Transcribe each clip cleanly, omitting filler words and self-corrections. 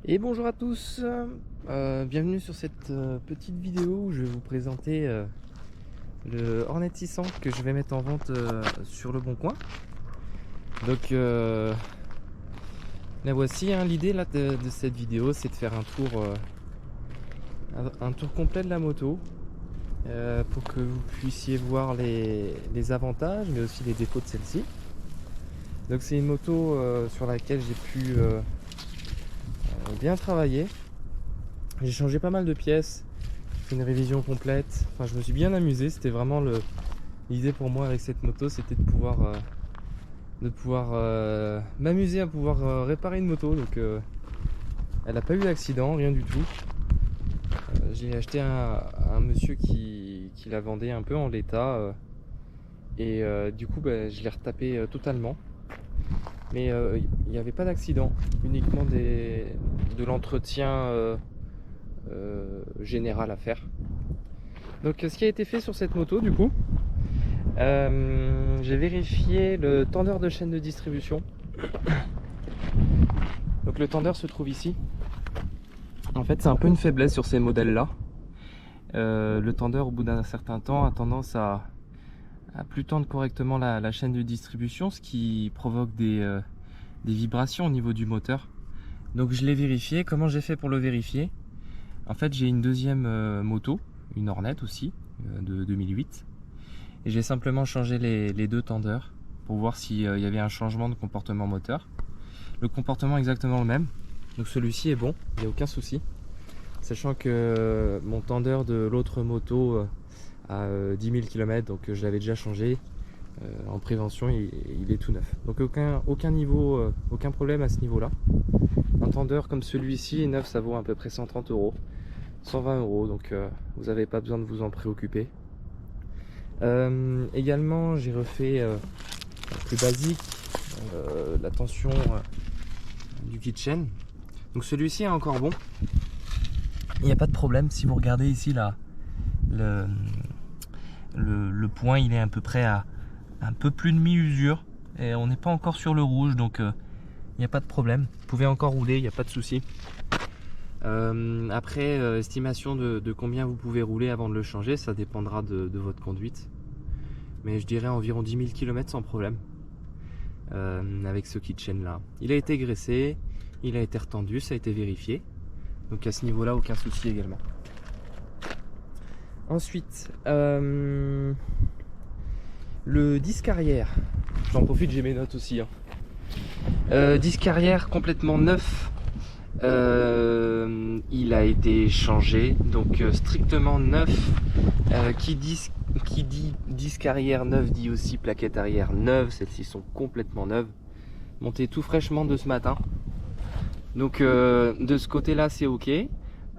Et bonjour à tous, bienvenue sur cette petite vidéo où je vais vous présenter le Hornet 600 que je vais mettre en vente sur le Bon Coin. Donc la voici, hein. L'idée là de cette vidéo, c'est de faire un tour complet de la moto pour que vous puissiez voir les avantages mais aussi les défauts de celle-ci. Donc c'est une moto sur laquelle j'ai pu bien travailler. J'ai changé pas mal de pièces, fait une révision complète. Enfin, je me suis bien amusé. C'était vraiment l'idée pour moi avec cette moto, c'était de pouvoir m'amuser à pouvoir réparer une moto. Donc elle n'a pas eu d'accident, rien du tout. J'ai acheté un monsieur qui la vendait un peu en l'état et du coup je l'ai retapé totalement. Mais il n'y avait pas d'accident, uniquement de l'entretien général à faire. Donc ce qui a été fait sur cette moto du coup, j'ai vérifié le tendeur de chaîne de distribution. Donc le tendeur se trouve ici. En fait c'est un peu une faiblesse sur ces modèles là. Le tendeur au bout d'un certain temps a tendance à plus tendre correctement la chaîne de distribution, ce qui provoque des vibrations au niveau du moteur. Donc je l'ai vérifié. Comment j'ai fait pour le vérifier? En fait j'ai une deuxième moto, une Hornet aussi, de 2008. Et j'ai simplement changé les deux tendeurs pour voir s'il y avait un changement de comportement moteur. Le comportement est exactement le même. Donc celui-ci est bon, il n'y a aucun souci. Sachant que mon tendeur de l'autre moto a 10 000 km, donc je l'avais déjà changé. En prévention, il est tout neuf. Donc aucun problème à ce niveau-là. Un tendeur comme celui-ci, neuf, ça vaut à peu près 130 €, 120 €, donc vous n'avez pas besoin de vous en préoccuper. Également, j'ai refait plus basique, la tension du kitchen. Donc celui-ci est encore bon. Il n'y a pas de problème. Si vous regardez ici là, le point, il est à peu près à un peu plus de mi-usure et on n'est pas encore sur le rouge, donc il n'y a pas de problème. Vous pouvez encore rouler, il n'y a pas de souci. Après, estimation de combien vous pouvez rouler avant de le changer, ça dépendra de votre conduite. Mais je dirais environ 10 000 km sans problème avec ce kitchen là. Il a été graissé, il a été retendu, ça a été vérifié. Donc à ce niveau là, aucun souci également. Ensuite, le disque arrière. J'en profite, j'ai mes notes aussi. Disque arrière complètement neuf. Il a été changé, donc strictement neuf. Qui dit disque arrière neuf dit aussi plaquette arrière neuve. Celles-ci sont complètement neuves, montées tout fraîchement de ce matin. Donc de ce côté-là, c'est ok.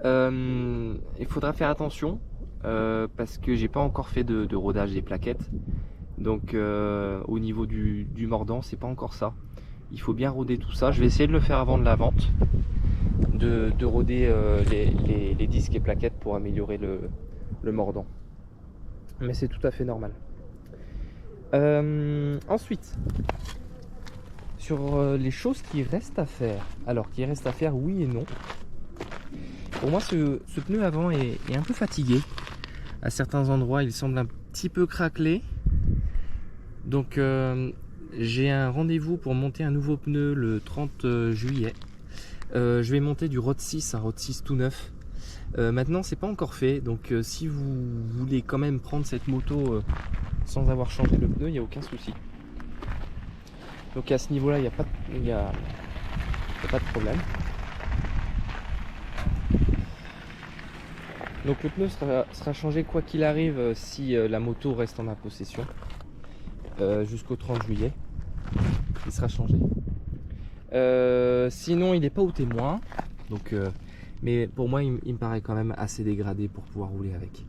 Il faudra faire attention parce que j'ai pas encore fait de rodage des plaquettes. Donc au niveau du mordant, c'est pas encore ça. Il faut bien roder tout ça. Je vais essayer de le faire avant de la vente, de roder les disques et plaquettes pour améliorer le mordant. Mais c'est tout à fait normal. Ensuite, sur les choses qui restent à faire. Alors, qui restent à faire, oui et non. Pour moi, ce pneu avant est un peu fatigué. À certains endroits, il semble un petit peu craquelé. Donc, j'ai un rendez-vous pour monter un nouveau pneu le 30 juillet. Je vais monter du Rod 6, un Rod 6 tout neuf. Maintenant, c'est pas encore fait. Donc, si vous voulez quand même prendre cette moto sans avoir changé le pneu, il n'y a aucun souci. Donc, à ce niveau-là, il n'y a pas de problème. Donc, le pneu sera changé quoi qu'il arrive si la moto reste en ma possession. Jusqu'au 30 juillet, il sera changé. Sinon, il n'est pas au témoin. Donc, mais pour moi, il me paraît quand même assez dégradé pour pouvoir rouler avec.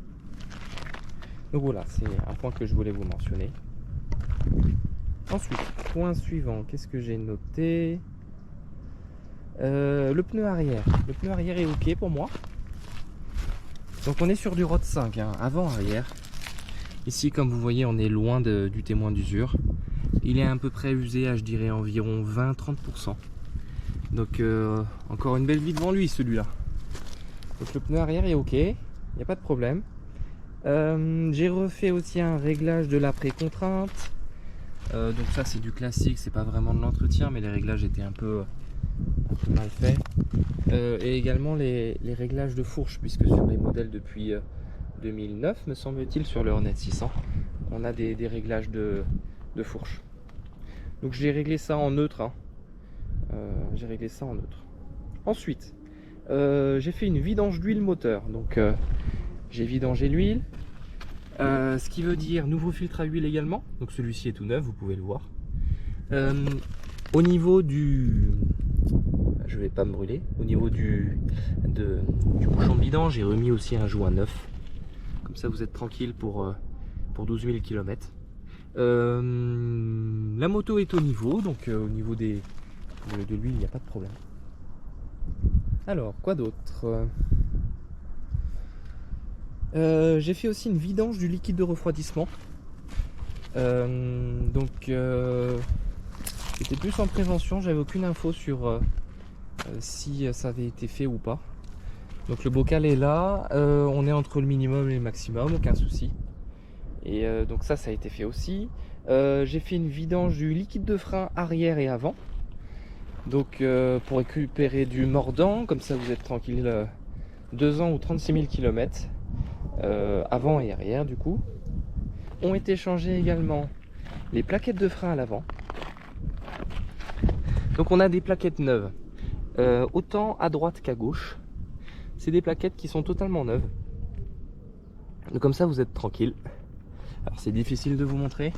Donc voilà, c'est un point que je voulais vous mentionner. Ensuite, point suivant, qu'est-ce que j'ai noté? Le pneu arrière. Le pneu arrière est ok pour moi. Donc on est sur du Rod 5, hein, avant-arrière. Ici, comme vous voyez, on est loin du témoin d'usure. Il est à peu près usé à, je dirais, environ 20-30%. Donc encore une belle vie devant lui celui-là. Donc le pneu arrière est ok, il n'y a pas de problème. J'ai refait aussi un réglage de la pré-contrainte. Donc ça c'est du classique, c'est pas vraiment de l'entretien, mais les réglages étaient un peu mal faits. Et également les réglages de fourche, puisque sur les modèles depuis 2009, me semble-t-il, sur le Hornet 600, on a des réglages de fourche. Donc j'ai réglé ça en neutre. Hein. J'ai réglé ça en neutre. Ensuite, j'ai fait une vidange d'huile moteur. Donc j'ai vidangé l'huile. Ce qui veut dire nouveau filtre à huile également. Donc celui-ci est tout neuf, vous pouvez le voir. Au niveau du... Je vais pas me brûler. Au niveau du bouchon de vidange, j'ai remis aussi un joint neuf. Comme ça vous êtes tranquille pour 12 000 km. La moto est au niveau, donc au niveau de l'huile, il n'y a pas de problème. Alors, quoi d'autre? J'ai fait aussi une vidange du liquide de refroidissement. Donc, j'étais plus en prévention, j'avais aucune info sur si ça avait été fait ou pas. Donc le bocal est là, on est entre le minimum et le maximum, aucun souci. Et donc ça a été fait aussi. J'ai fait une vidange du liquide de frein arrière et avant. Donc pour récupérer du mordant, comme ça vous êtes tranquille 2 ans ou 36 000 km avant et arrière du coup. Ont été changées également les plaquettes de frein à l'avant. Donc on a des plaquettes neuves, autant à droite qu'à gauche. C'est des plaquettes qui sont totalement neuves. Donc comme ça vous êtes tranquille. Alors c'est difficile de vous montrer.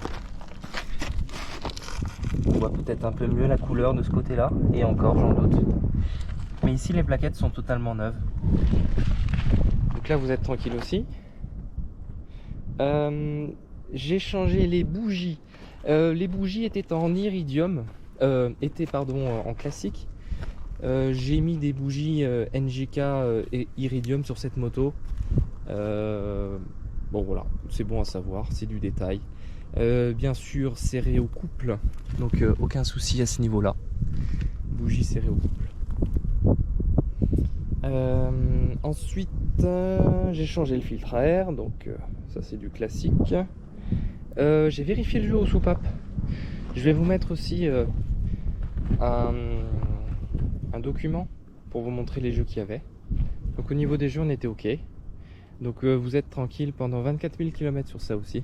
On voit peut-être un peu mieux la couleur de ce côté-là, et encore j'en doute. Mais ici les plaquettes sont totalement neuves. Donc là vous êtes tranquille aussi. J'ai changé les bougies. Les bougies étaient en iridium, en classique. J'ai mis des bougies NGK et iridium sur cette moto. Bon voilà, c'est bon à savoir, c'est du détail. Bien sûr serré au couple, donc aucun souci à ce niveau là. Bougie serrée au couple. Ensuite j'ai changé le filtre à air, donc ça c'est du classique. J'ai vérifié le jeu aux soupapes. Je vais vous mettre aussi un document pour vous montrer les jeux qu'il y avait. Donc au niveau des jeux on était ok. Donc vous êtes tranquille pendant 24 000 km sur ça aussi.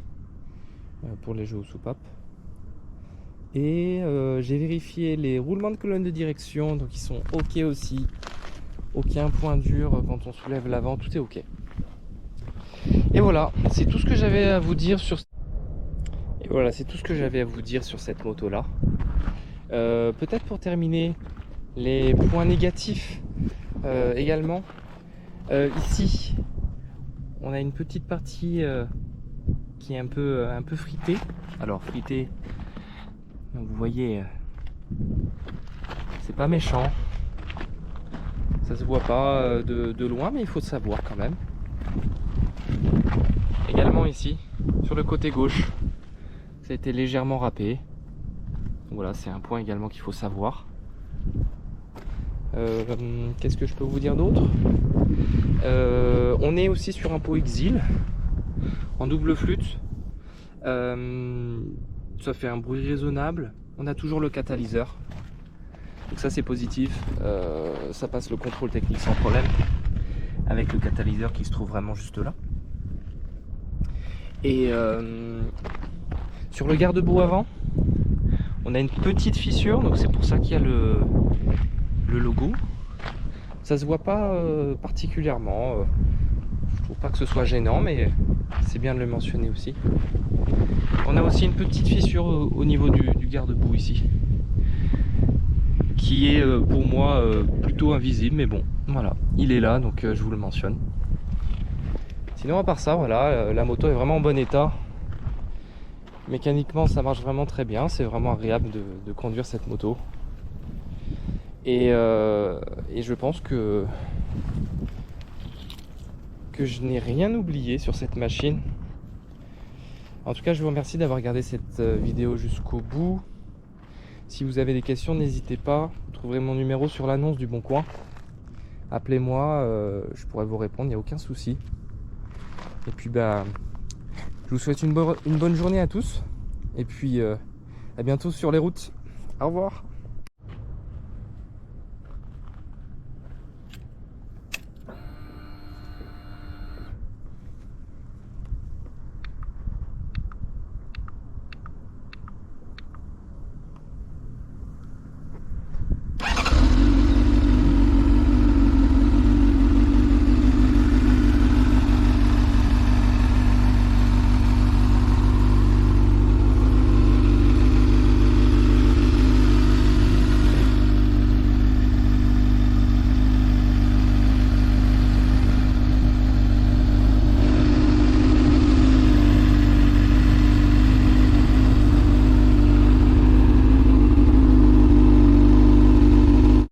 Pour les jeux aux soupapes. Et j'ai vérifié les roulements de colonne de direction, donc ils sont ok aussi. Aucun point dur quand on soulève l'avant, tout est ok. Et voilà, c'est tout ce que j'avais à vous dire sur. Et voilà, c'est tout ce que j'avais à vous dire sur cette moto là. Peut-être pour terminer, les points négatifs également. Ici, on a une petite partie qui est un peu fritée. Alors fritée, vous voyez, c'est pas méchant. Ça se voit pas de loin, mais il faut savoir quand même. Également ici, sur le côté gauche, ça a été légèrement râpé. Voilà, c'est un point également qu'il faut savoir. Qu'est-ce que je peux vous dire d'autre? On est aussi sur un pot Exil en double flûte. Ça fait un bruit raisonnable. On a toujours le catalyseur, donc ça c'est positif. Ça passe le contrôle technique sans problème avec le catalyseur qui se trouve vraiment juste là. Et sur le garde-boue avant, on a une petite fissure, donc c'est pour ça qu'il y a le logo. Ça se voit pas particulièrement. Je trouve pas que ce soit gênant, mais c'est bien de le mentionner aussi. On a aussi une petite fissure au niveau du garde-boue ici, qui est pour moi plutôt invisible, mais bon, voilà, il est là, donc je vous le mentionne. Sinon à part ça, voilà, la moto est vraiment en bon état. Mécaniquement ça marche vraiment très bien, c'est vraiment agréable de conduire cette moto. Et je pense que je n'ai rien oublié sur cette machine. En tout cas, je vous remercie d'avoir regardé cette vidéo jusqu'au bout. Si vous avez des questions, n'hésitez pas. Vous trouverez mon numéro sur l'annonce du Bon Coin. Appelez-moi, je pourrais vous répondre, il n'y a aucun souci. Et puis bah, je vous souhaite une bonne journée à tous. Et puis à bientôt sur les routes. Au revoir.